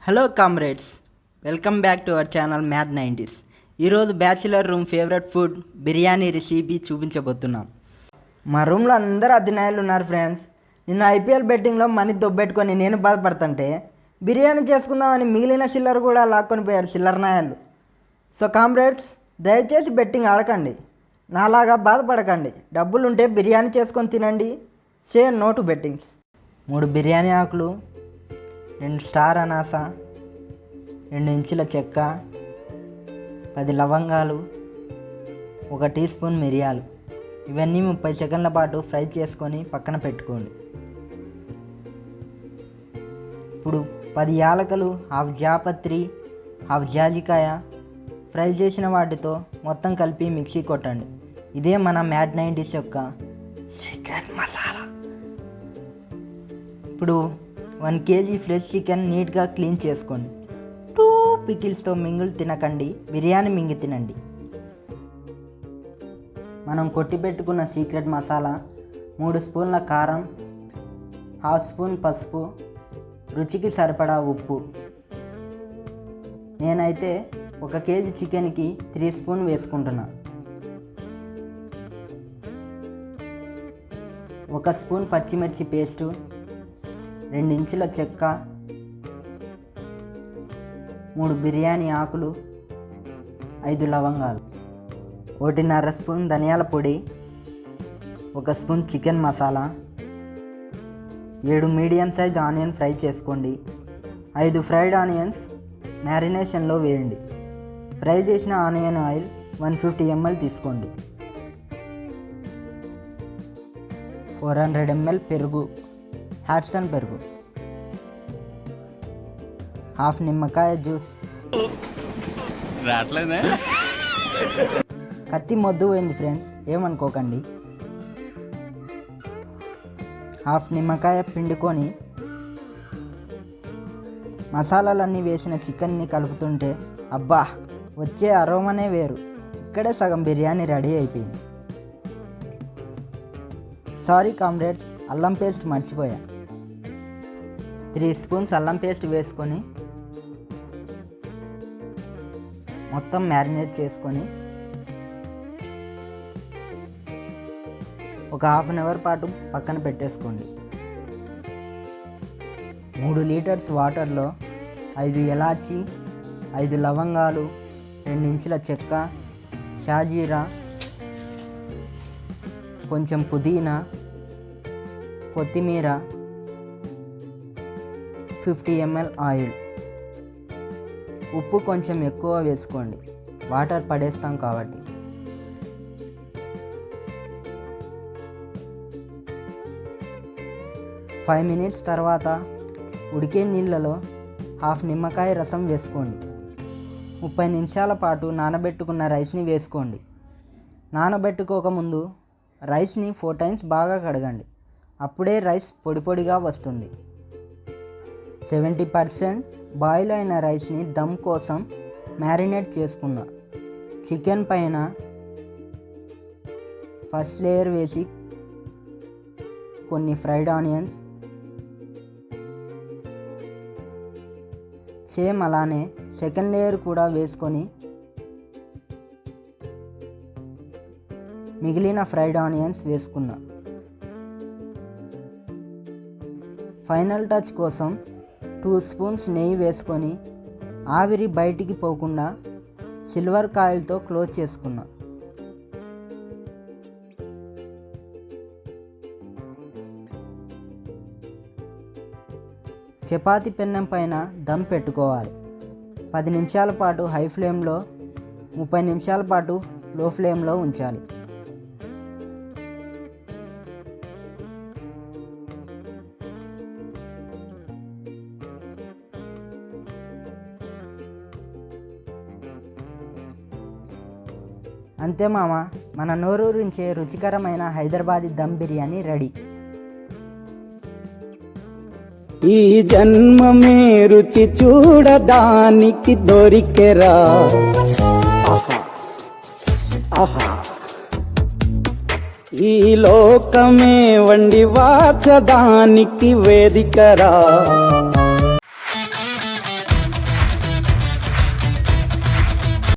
Hello comrades, welcome back to our channel mad 90s. ఈరోజు bachelor room favourite food biryani recipe చూపించబోతున్నాం. మా రూమ్లో అందరూ అధినాయులు ఉన్నారు ఫ్రెండ్స్. నిన్న ఐపీఎల్ బెట్టింగ్లో మనీ దొబ్బెట్టుకొని నేను బాధపడుతుంటే బిర్యానీ చేసుకుందామని మిగిలిన చిల్లర కూడా లాక్కొని పోయారు చిల్లర నాయాలు. సో కామ్రేడ్స్, దయచేసి బెట్టింగ్ ఆడకండి, నాలాగా బాధపడకండి. డబ్బులుంటే బిర్యానీ చేసుకొని తినండి. Say no to bettings. 3 biryani ఆకులు, 2 స్టార్ అనాస, 2 ఇంచుల చెక్క, 10 లవంగాలు, 1 టీ స్పూన్ మిరియాలు. ఇవన్నీ 30 సెకండ్ల పాటు ఫ్రై చేసుకొని పక్కన పెట్టుకోండి. ఇప్పుడు 10 యాలకులు, హాఫ్ జాపత్రి, హాఫ్ జాజికాయ ఫ్రై చేసిన వాటితో మొత్తం కలిపి మిక్సీ కొట్టండి. ఇదే మన మ్యాడ్ 90s యొక్క సీక్రెట్ మసాలా. ఇప్పుడు 1 కేజీ ఫ్రెష్ చికెన్ నీట్గా క్లీన్ చేసుకోండి. 2 పికిల్స్తో మింగులు తినకండి, బిర్యానీ మింగి తినండి. మనం కొట్టి పెట్టుకున్న సీక్రెట్ మసాలా, 3 స్పూన్ల కారం, 1/2 స్పూన్ పసుపు, రుచికి సరిపడా ఉప్పు. నేనైతే 1 కేజీ చికెన్కి 3 స్పూన్ వేసుకుంటున్నా. 1 స్పూన్ పచ్చిమిర్చి పేస్టు, 2 ఇంచుల చెక్క, 3 బిర్యానీ ఆకులు, 5 లవంగాలు, 1.5 స్పూన్ ధనియాల పొడి, 1 spoon chicken masala, 7 medium size onion fry చేసుకోండి. 5 ఫ్రైడ్ ఆనియన్స్ మ్యారినేషన్లో వేయండి. ఫ్రై చేసిన ఆనియన్ ఆయిల్ 150 ml తీసుకోండి. 400 ml పెరుగు, హాట్సన్ పెరుగు, 1/2 నిమ్మకాయ జ్యూస్. కత్తి మొద్దు పోయింది ఫ్రెండ్స్, ఏమనుకోకండి. 1/2 నిమ్మకాయ పిండుకొని మసాలాలన్నీ వేసిన చికెన్ని కలుపుతుంటే అబ్బా వచ్చే అరోమనే వేరు. ఇక్కడే సగం బిర్యానీ రెడీ అయిపోయింది. సారీ కామ్రేడ్స్, అల్లం పేస్ట్ మర్చిపోయా. 3 స్పూన్స్ అల్లం పేస్ట్ వేసుకొని మొత్తం మ్యారినేట్ చేసుకొని ఒక 1/2 అవర్ పాటు పక్కన పెట్టేసుకోండి. 3 లీటర్స్ వాటర్లో 5 ఎలాచి, 5 లవంగాలు, 2 ఇంచుల చెక్క, షాజీరా, కొంచెం పుదీనా, కొత్తిమీర, 50 ml ఆయిల్. ఉప్పు కొంచెం ఎక్కువ వేసుకోండి, వాటర్ పడేస్తాం కాబట్టి. ఫైవ్ మినిట్స్ తర్వాత ఉడికే నీళ్ళలో 1/2 నిమ్మకాయ రసం వేసుకోండి. 30 నిమిషాల పాటు నానబెట్టుకున్న రైస్ని వేసుకోండి. నానబెట్టుకోకముందు రైస్ని 4 టైమ్స్ బాగా కడగండి, అప్పుడే రైస్ పొడి పొడిగా వస్తుంది. 70% బాయిల్ అయిన రైస్ని దమ్ కోసం మ్యారినేట్ చేసుకున్న చికెన్ పైన ఫస్ట్ లేయర్ వేసి కొన్ని ఫ్రైడ్ ఆనియన్స్, సేమ్ అలానే సెకండ్ లేయర్ కూడా వేసుకొని మిగిలిన ఫ్రైడ్ ఆనియన్స్ వేసుకున్నా. ఫైనల్ టచ్ కోసం 2 స్పూన్స్ నెయ్యి వేసుకొని ఆవిరి బయటికి పోకుండా సిల్వర్ కాయిల్తో క్లోజ్ చేసుకున్నా. చపాతీ పెన్నం పైన దమ్ పెట్టుకోవాలి. 10 నిమిషాల పాటు హై ఫ్లేమ్లో, 30 నిమిషాల పాటు లో ఫ్లేమ్లో ఉంచాలి. అంతే మామ, మన నోరూరించే రుచికరమైన హైదరాబాదీ దమ్ బిర్యానీ రెడీ. ఈ జన్మమే రుచి చూడడానికి దొరికెరా. ఆహా ఆహా ఈ లోకమే వండి వాచడానికి వేదికరా